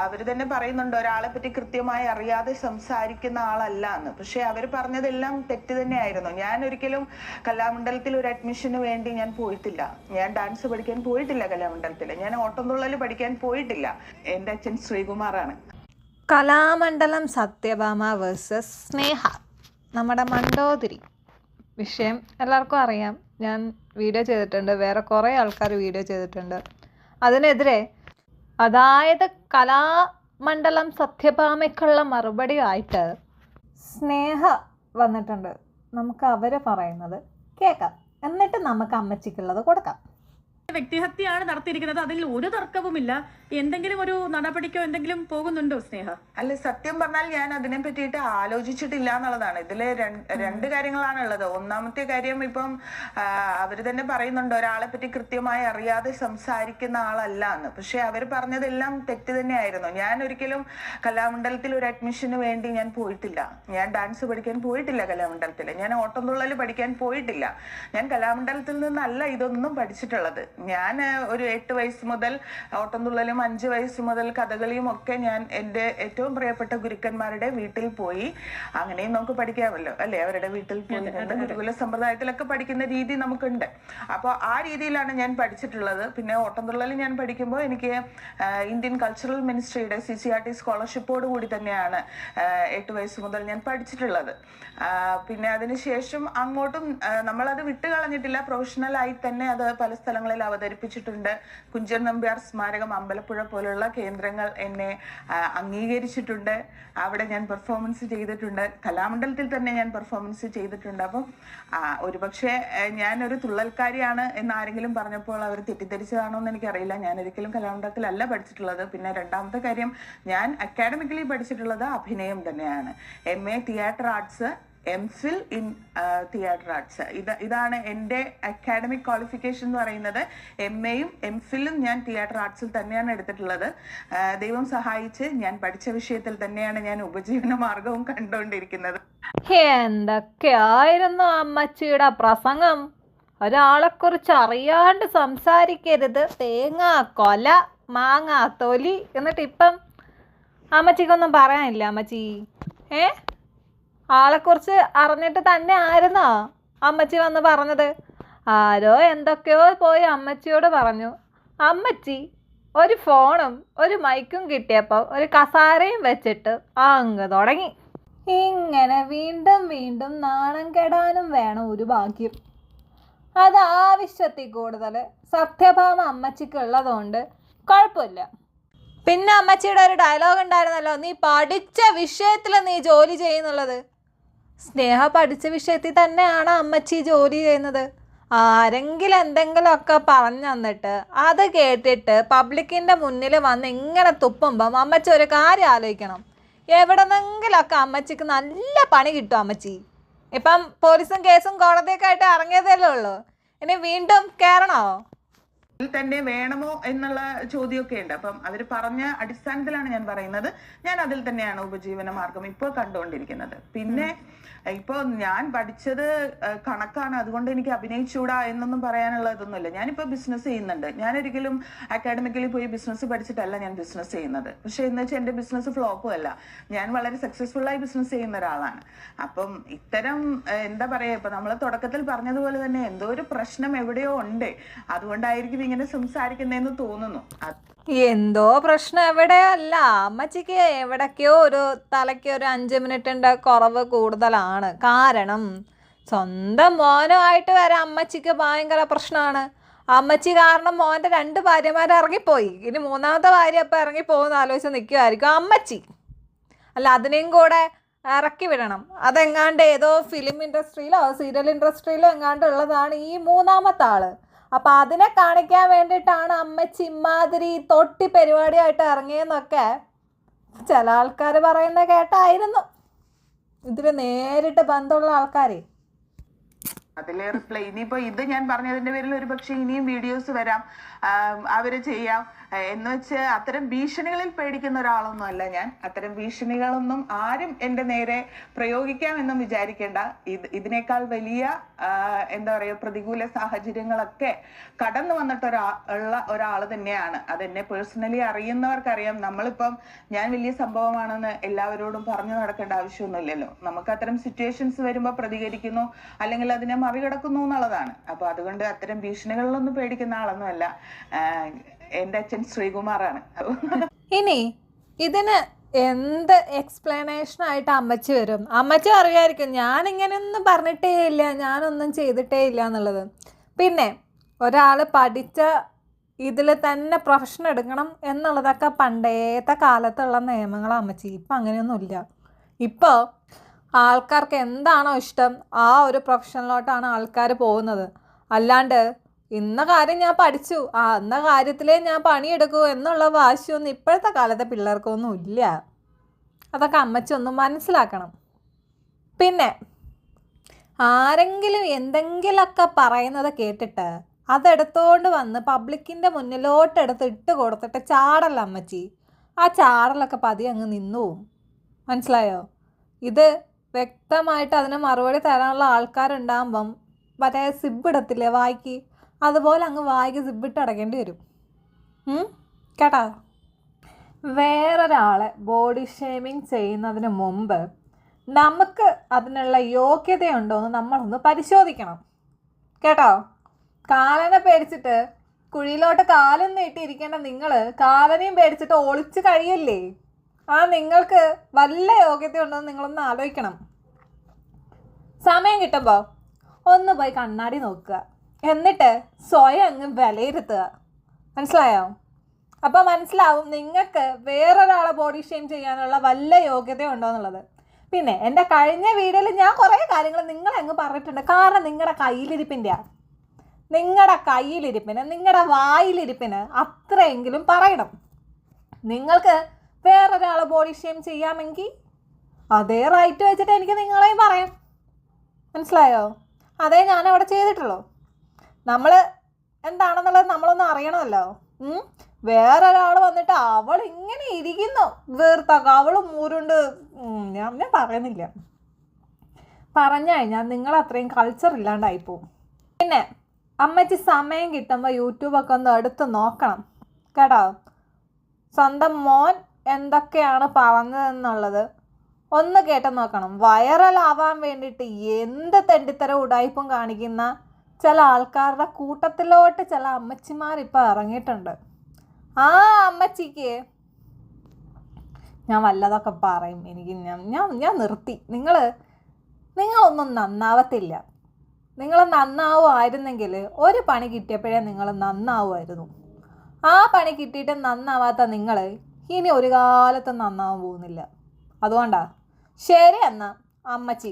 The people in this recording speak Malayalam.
അവർ തന്നെ പറയുന്നുണ്ട് ഒരാളെ പറ്റി കൃത്യമായി അറിയാതെ സംസാരിക്കുന്ന ആളല്ല എന്ന്. പക്ഷെ അവർ പറഞ്ഞതെല്ലാം തെറ്റ് തന്നെയായിരുന്നു. ഞാൻ ഒരിക്കലും കലാമണ്ഡലത്തിൽ ഒരു അഡ്മിഷന് വേണ്ടി ഞാൻ പോയിട്ടില്ല. ഞാൻ ഡാൻസ് പഠിക്കാൻ പോയിട്ടില്ല കലാമണ്ഡലത്തിൽ. ഞാൻ ഓട്ടംതുള്ളൽ പഠിക്കാൻ പോയിട്ടില്ല. എൻ്റെ അച്ഛൻ ശ്രീകുമാറാണ്. കലാമണ്ഡലം സത്യഭാമ വേഴ്സസ് സ്നേഹ, നമ്മുടെ മണ്ടോതിരി വിഷയം എല്ലാവർക്കും അറിയാം. ഞാൻ വീഡിയോ ചെയ്തിട്ടുണ്ട്, വേറെ കുറേ ആൾക്കാർ വീഡിയോ ചെയ്തിട്ടുണ്ട് അതിനെതിരെ. അതായത് കലാമണ്ഡലം സത്യഭാമയ്ക്കുള്ള മറുപടി ആയിട്ട് സ്നേഹ വന്നിട്ടുണ്ട്. നമുക്ക് അവർ പറയുന്നത് കേൾക്കാം, എന്നിട്ട് നമുക്ക് അമ്മച്ചിക്കുള്ളത് കൊടുക്കാം. വ്യക്തിഹത്യയാണ് നടത്തിയിരിക്കുന്നത്, അതിൽ ഒരു തർക്കവുമില്ല. എന്തെങ്കിലും ഒരു നടപടിക്കോ എന്തെങ്കിലും പോകുന്നുണ്ടോ സ്നേഹ? അല്ല, സത്യം പറഞ്ഞാൽ ഞാൻ അതിനെ പറ്റിയിട്ട് ആലോചിച്ചിട്ടില്ല എന്നുള്ളതാണ്. ഇതില് രണ്ട് കാര്യങ്ങളാണ് ഉള്ളത്. ഒന്നാമത്തെ കാര്യം, ഇപ്പം അവര് തന്നെ പറയുന്നുണ്ട് ഒരാളെ പറ്റി കൃത്യമായി അറിയാതെ സംസാരിക്കുന്ന ആളല്ല എന്ന്. പക്ഷെ അവർ പറഞ്ഞതെല്ലാം തെറ്റ് തന്നെയായിരുന്നു. ഞാൻ ഒരിക്കലും കലാമണ്ഡലത്തിൽ ഒരു അഡ്മിഷന് വേണ്ടി ഞാൻ പോയിട്ടില്ല. ഞാൻ ഡാൻസ് പഠിക്കാൻ പോയിട്ടില്ല കലാമണ്ഡലത്തിൽ. ഞാൻ ഓട്ടംതുള്ളൽ പഠിക്കാൻ പോയിട്ടില്ല. ഞാൻ കലാമണ്ഡലത്തിൽ നിന്നല്ല ഇതൊന്നും പഠിച്ചിട്ടുള്ളത്. ഞാൻ ഒരു 8 വയസ്സ് മുതൽ ഓട്ടംതുള്ളലും 5 വയസ്സ് മുതൽ കഥകളിയും ഒക്കെ ഞാൻ എൻ്റെ ഏറ്റവും പ്രിയപ്പെട്ട ഗുരുക്കന്മാരുടെ വീട്ടിൽ പോയി. അങ്ങനെയും നമുക്ക് പഠിക്കാമല്ലോ അല്ലെ, അവരുടെ വീട്ടിൽ പോയി ഗുരുകുല സമ്പ്രദായത്തിലൊക്കെ പഠിക്കുന്ന രീതി നമുക്കുണ്ട്. അപ്പോൾ ആ രീതിയിലാണ് ഞാൻ പഠിച്ചിട്ടുള്ളത്. പിന്നെ ഓട്ടംതുള്ളൽ ഞാൻ പഠിക്കുമ്പോൾ എനിക്ക് ഇന്ത്യൻ കൾച്ചറൽ മിനിസ്ട്രിയുടെ CCRT സ്കോളർഷിപ്പോട് കൂടി തന്നെയാണ് 8 വയസ്സ് മുതൽ ഞാൻ പഠിച്ചിട്ടുള്ളത്. പിന്നെ അതിനുശേഷം അങ്ങോട്ടും നമ്മളത് വിട്ടുകളഞ്ഞിട്ടില്ല. പ്രൊഫഷണലായി തന്നെ അത് പല സ്ഥലങ്ങളിൽ അവതരിപ്പിച്ചിട്ടുണ്ട്. കുഞ്ചൻ നമ്പ്യാർ സ്മാരകം, അമ്പലപ്പുഴ പോലുള്ള കേന്ദ്രങ്ങൾ എന്നെ അംഗീകരിച്ചിട്ടുണ്ട്. അവിടെ ഞാൻ പെർഫോമൻസ് ചെയ്തിട്ടുണ്ട്. കലാമണ്ഡലത്തിൽ തന്നെ ഞാൻ പെർഫോമൻസ് ചെയ്തിട്ടുണ്ട്. അപ്പം ഒരുപക്ഷെ ഞാനൊരു തുള്ളൽക്കാരിയാണ് എന്ന് ആരെങ്കിലും പറഞ്ഞപ്പോൾ അവർ തെറ്റിദ്ധരിച്ചതാണോ എന്ന് എനിക്കറിയില്ല. ഞാൻ ഒരിക്കലും കലാമണ്ഡലത്തിലല്ല പഠിച്ചിട്ടുള്ളത്. പിന്നെ രണ്ടാമത്തെ കാര്യം, ഞാൻ അക്കാഡമിക്കലി പഠിച്ചിട്ടുള്ളത് അഭിനയം തന്നെയാണ്. MA theatre arts, MPhil in theatre arts. ഇതാണ് എൻ്റെ അക്കാഡമിക് ക്വാളിഫിക്കേഷൻ എന്ന് പറയുന്നത്. MAയും MPhilഉം ഞാൻ തിയേറ്റർ ആർട്സിൽ തന്നെയാണ് എടുത്തിട്ടുള്ളത്. ദൈവം സഹായിച്ച് ഞാൻ പഠിച്ച വിഷയത്തിൽ തന്നെയാണ് ഞാൻ ഉപജീവന മാർഗവും കണ്ടുകൊണ്ടിരിക്കുന്നത്. എന്തൊക്കെയായിരുന്നു അമ്മച്ചിയുടെ പ്രസംഗം! ഒരാളെക്കുറിച്ച് അറിയാണ്ട് സംസാരിക്കരുത്, തേങ്ങ കൊല മാങ്ങ തൊലി. എന്നിട്ട് ഇപ്പം അമ്മച്ചിക്കൊന്നും പറയാനില്ല. അമ്മച്ചി ആളെക്കുറിച്ച് അറിഞ്ഞിട്ട് തന്നെ ആയിരുന്നോ അമ്മച്ചി വന്ന് പറഞ്ഞത്? ആരോ എന്തൊക്കെയോ പോയി അമ്മച്ചിയോട് പറഞ്ഞു. അമ്മച്ചി ഒരു ഫോണും ഒരു മൈക്കും കിട്ടിയപ്പോൾ ഒരു കസാരയും വെച്ചിട്ട് അങ്ങ് തുടങ്ങി. ഇങ്ങനെ വീണ്ടും വീണ്ടും നാണം കെടാനും വേണം ഒരു ഭാഗ്യം. അത് ആവശ്യത്തിൽ കൂടുതൽ സത്യഭാമ അമ്മച്ചിക്കുള്ളതുകൊണ്ട് കുഴപ്പമില്ല. പിന്നെ അമ്മച്ചിയുടെ ഒരു ഡയലോഗ് ഉണ്ടായിരുന്നല്ലോ, നീ പഠിച്ച വിഷയത്തിൽ നീ ജോലി ചെയ്യുന്നുള്ളത്. സ്നേഹ പഠിച്ച വിഷയത്തിൽ തന്നെയാണ് അമ്മച്ചി ജോലി ചെയ്യുന്നത്. ആരെങ്കിലും എന്തെങ്കിലുമൊക്കെ പറഞ്ഞു തന്നിട്ട് അത് കേട്ടിട്ട് പബ്ലിക്കിൻ്റെ മുന്നിൽ വന്ന് ഇങ്ങനെ തുപ്പുമ്പം അമ്മച്ചി ഒരു കാര്യം ആലോചിക്കണം. എവിടെന്നെങ്കിലൊക്കെ അമ്മച്ചിക്ക് നല്ല പണി കിട്ടും. അമ്മച്ചി ഇപ്പം പോലീസും കേസും കോടതിയൊക്കെ ആയിട്ട് ഇറങ്ങിയതല്ലേ ഉള്ളൂ, ഇനി വീണ്ടും കയറണോ? തന്നെ വേണമോ എന്നുള്ള ചോദ്യമൊക്കെ ഉണ്ട്. അപ്പം അവർ പറഞ്ഞ അടിസ്ഥാനത്തിലാണ് ഞാൻ പറയുന്നത്. ഞാൻ അതിൽ തന്നെയാണ് ഉപജീവന മാർഗം ഇപ്പോൾ കണ്ടുകൊണ്ടിരിക്കുന്നത്. പിന്നെ ഇപ്പോൾ ഞാൻ പഠിച്ചത് കണക്കാണ്, അതുകൊണ്ട് എനിക്ക് അഭിനയിച്ചൂടാ എന്നൊന്നും പറയാനുള്ളതൊന്നുമില്ല. ഞാനിപ്പോൾ ബിസിനസ് ചെയ്യുന്നുണ്ട്. ഞാനൊരിക്കലും അക്കാഡമിക്കലി പോയി ബിസിനസ് പഠിച്ചിട്ടല്ല ഞാൻ ബിസിനസ് ചെയ്യുന്നത്. പക്ഷെ എന്ന് വെച്ചാൽ എൻ്റെ ബിസിനസ് ഫ്ലോപ്പും അല്ല. ഞാൻ വളരെ സക്സസ്ഫുള്ളായി ബിസിനസ് ചെയ്യുന്ന ഒരാളാണ്. അപ്പം ഇത്തരം എന്താ പറയുക, ഇപ്പം നമ്മൾ തുടക്കത്തിൽ പറഞ്ഞതുപോലെ തന്നെ എന്തോ ഒരു പ്രശ്നം എവിടെയോ ഉണ്ട്. അതുകൊണ്ടായിരിക്കും ഇങ്ങനെ സംസാരിക്കുന്നതെന്ന് തോന്നുന്നു. എന്തോ പ്രശ്നം എവിടെയോ അല്ല, അമ്മച്ചിക്ക് എവിടേക്കോ ഒരു തലയ്ക്ക് ഒരു 5 മിനിറ്റിൻ്റെ കുറവ് കൂടുതലാണ്. കാരണം സ്വന്തം മോനുമായിട്ട് വരെ അമ്മച്ചിക്ക് ഭയങ്കര പ്രശ്നമാണ്. അമ്മച്ചി കാരണം മോൻ്റെ 2 ഭാര്യമാർ ഇറങ്ങിപ്പോയി. ഇനി 3ാമത്തെ ഭാര്യ അപ്പം ഇറങ്ങിപ്പോകുന്ന ആലോചിച്ച് നിൽക്കുമായിരിക്കും അമ്മച്ചി. അല്ല, അതിനെയും കൂടെ ഇറക്കി വിടണം. അതെങ്ങാണ്ട് ഏതോ ഫിലിം ഇൻഡസ്ട്രിയിലോ സീരിയൽ ഇൻഡസ്ട്രിയിലോ എങ്ങാണ്ട് ഉള്ളതാണ് ഈ 3ാമത്തെ ആള്. അപ്പം അതിനെ കാണിക്കാൻ വേണ്ടിയിട്ടാണ് അമ്മച്ചി ഇമാതിരി തൊട്ടി പരിപാടിയായിട്ട് ഇറങ്ങിയെന്നൊക്കെ ചില ആൾക്കാർ പറയുന്നത് കേട്ടായിരുന്നു. ഇതിൽ നേരിട്ട് ബന്ധമുള്ള ആൾക്കാരെ അതിലെ റിപ്ലൈ ഇനിയിപ്പോ ഇത് ഞാൻ പറഞ്ഞതിന്റെ പേരിൽ ഒരു പക്ഷെ ഇനിയും വീഡിയോസ് വരാം, അവര് ചെയ്യാം. എന്ന് വെച്ച് അത്തരം ഭീഷണികളിൽ പേടിക്കുന്ന ഒരാളൊന്നും അല്ല ഞാൻ. അത്തരം ഭീഷണികളൊന്നും ആരും എൻ്റെ നേരെ പ്രയോഗിക്കാമെന്നും വിചാരിക്കേണ്ട. ഇതിനേക്കാൾ വലിയ എന്താ പറയുക പ്രതികൂല സാഹചര്യങ്ങളൊക്കെ കടന്നു വന്നിട്ട് ഒരാൾ തന്നെയാണ്. അതെന്നെ പേഴ്സണലി അറിയുന്നവർക്കറിയാം. നമ്മളിപ്പം ഞാൻ വലിയ സംഭവമാണെന്ന് എല്ലാവരോടും പറഞ്ഞു നടക്കേണ്ട ആവശ്യമൊന്നുമില്ലല്ലോ. നമുക്ക് അത്തരം സിറ്റുവേഷൻസ് വരുമ്പോൾ പ്രതികരിക്കുന്നു, അല്ലെങ്കിൽ അതിനെ മറികടക്കുന്നു എന്നുള്ളതാണ്. അപ്പൊ അതുകൊണ്ട് അത്തരം ഭീഷണികളിലൊന്നും പേടിക്കുന്ന ആളൊന്നുമല്ല. എൻ്റെ അച്ഛൻ ശ്രീകുമാറാണ്. ഇനി ഇതിന് എന്ത് എക്സ്പ്ലനേഷൻ ആയിട്ട് അമ്മച്ചി വരും? അമ്മച്ചി അറിയായിരിക്കും ഞാനിങ്ങനെയൊന്നും പറഞ്ഞിട്ടേ ഇല്ല, ഞാനൊന്നും ചെയ്തിട്ടേ ഇല്ല എന്നുള്ളത്. പിന്നെ ഒരാൾ പഠിച്ച ഇതിൽ തന്നെ പ്രൊഫഷൻ എടുക്കണം എന്നുള്ളതൊക്കെ പണ്ടത്തെ കാലത്തുള്ള നിയമങ്ങളാണ് അമ്മച്ചി. ഇപ്പം അങ്ങനെയൊന്നുമില്ല. ഇപ്പോൾ ആൾക്കാർക്ക് എന്താണോ ഇഷ്ടം ആ ഒരു പ്രൊഫഷനിലോട്ടാണ് ആൾക്കാർ പോകുന്നത്. അല്ലാണ്ട് ഇന്ന കാര്യം ഞാൻ പഠിച്ചു, ഇന്ന കാര്യത്തിലേ ഞാൻ പണിയെടുക്കൂ എന്നുള്ള വാശിയൊന്നും ഇപ്പോഴത്തെ കാലത്തെ പിള്ളേർക്കൊന്നും ഇല്ല. അതൊക്കെ അമ്മച്ചി ഒന്ന് മനസ്സിലാക്കണം. പിന്നെ ആരെങ്കിലും എന്തെങ്കിലുമൊക്കെ പറയുന്നത് കേട്ടിട്ട് അതെടുത്തോണ്ട് വന്ന് പബ്ലിക്കിൻ്റെ മുന്നിലോട്ടെടുത്ത് ഇട്ട് കൊടുത്തിട്ട് ചാടല്ല അമ്മച്ചി. ആ ചാടലൊക്കെ പതിയെ അങ്ങ് നിന്നു പോവും. മനസ്സിലായോ? ഇത് വ്യക്തമായിട്ട് അതിന് മറുപടി തരാനുള്ള ആൾക്കാരുണ്ടാകുമ്പം മറ്റേ സിബിടത്തില്ലേ വായിക്ക്, അതുപോലെ അങ്ങ് വായിക്ക് സിബിട്ട് അടയ്ക്കേണ്ടി വരും. കേട്ടോ? വേറൊരാളെ ബോഡി ഷേമിങ് ചെയ്യുന്നതിന് മുമ്പ് നമുക്ക് അതിനുള്ള യോഗ്യതയുണ്ടോ എന്ന് നമ്മളൊന്ന് പരിശോധിക്കണം. കേട്ടോ? കാലനെ പേടിച്ചിട്ട് കുഴിയിലോട്ട് കാലും നീട്ടിയിരിക്കേണ്ട നിങ്ങൾ കാലനെയും പേടിച്ചിട്ട് ഒളിച്ച് കഴിയല്ലേ? നിങ്ങൾക്ക് വല്ല യോഗ്യതയുണ്ടോ എന്ന് നിങ്ങളൊന്ന് ആലോചിക്കണം. സമയം കിട്ടുമ്പോൾ ഒന്ന് പോയി കണ്ണാടി നോക്കുക, എന്നിട്ട് സ്വയം അങ്ങ് വിലയിരുത്തുക. മനസ്സിലായോ? അപ്പോൾ മനസ്സിലാവും നിങ്ങൾക്ക് വേറൊരാളെ ബോഡി ഷെയിം ചെയ്യാനുള്ള വല്ല യോഗ്യതയുണ്ടോ എന്നുള്ളത്. പിന്നെ എൻ്റെ കഴിഞ്ഞ വീഡിയോയിൽ ഞാൻ കുറേ കാര്യങ്ങൾ നിങ്ങളങ്ങ് പറഞ്ഞിട്ടുണ്ട്. കാരണം നിങ്ങളുടെ കയ്യിലിരിപ്പിന് നിങ്ങളുടെ വായിലിരിപ്പിന് അത്രയെങ്കിലും പറയണം. നിങ്ങൾക്ക് വേറൊരാളെ ബോഡി ഷെയിം ചെയ്യാമെങ്കിൽ അതേ റൈറ്റ് വെച്ചിട്ട് എനിക്ക് നിങ്ങളെയും പറയാം. മനസ്സിലായോ? അതേ ഞാനവിടെ ചെയ്തിട്ടുള്ളൂ. നമ്മൾ എന്താണെന്നുള്ളത് നമ്മളൊന്ന് അറിയണമല്ലോ. വേറൊരാൾ വന്നിട്ട് അവൾ ഇങ്ങനെ ഇരിക്കുന്നു വീർത്ത അവളും മൂരുണ്ട്, ഞാൻ പറയുന്നില്ല. പറഞ്ഞു കഴിഞ്ഞാൽ നിങ്ങൾ അത്രയും കൾച്ചർ ഇല്ലാണ്ടായിപ്പോവും. പിന്നെ അമ്മച്ചി സമയം കിട്ടുമ്പോൾ യൂട്യൂബൊക്കെ ഒന്ന് എടുത്ത് നോക്കണം. കേട്ടോ? സ്വന്തം മോൻ എന്തൊക്കെയാണ് പറഞ്ഞതെന്നുള്ളത് ഒന്ന് കേട്ട് നോക്കണം. വൈറലാവാൻ വേണ്ടിയിട്ട് എന്ത് തെണ്ടിത്തരം ഉടായിപ്പും കാണിക്കുന്ന ചില ആൾക്കാരുടെ കൂട്ടത്തിലോട്ട് ചില അമ്മച്ചിമാരിപ്പോൾ ഇറങ്ങിയിട്ടുണ്ട്. ആ അമ്മച്ചിക്ക് ഞാൻ വല്ലതൊക്കെ പറയും. എനിക്ക് ഞാൻ നിർത്തി. നിങ്ങളൊന്നും നന്നാവത്തില്ല. നിങ്ങൾ നന്നാവുമായിരുന്നെങ്കിൽ ഒരു പണി കിട്ടിയപ്പോഴേ നിങ്ങൾ നന്നാവുമായിരുന്നു. ആ പണി കിട്ടിയിട്ട് നന്നാവാത്ത നിങ്ങൾ ഇനി ഒരു കാലത്തും നന്നാവാൻ പോകുന്നില്ല. അതുകൊണ്ടാ. ശരി എന്നാൽ അമ്മച്ചി.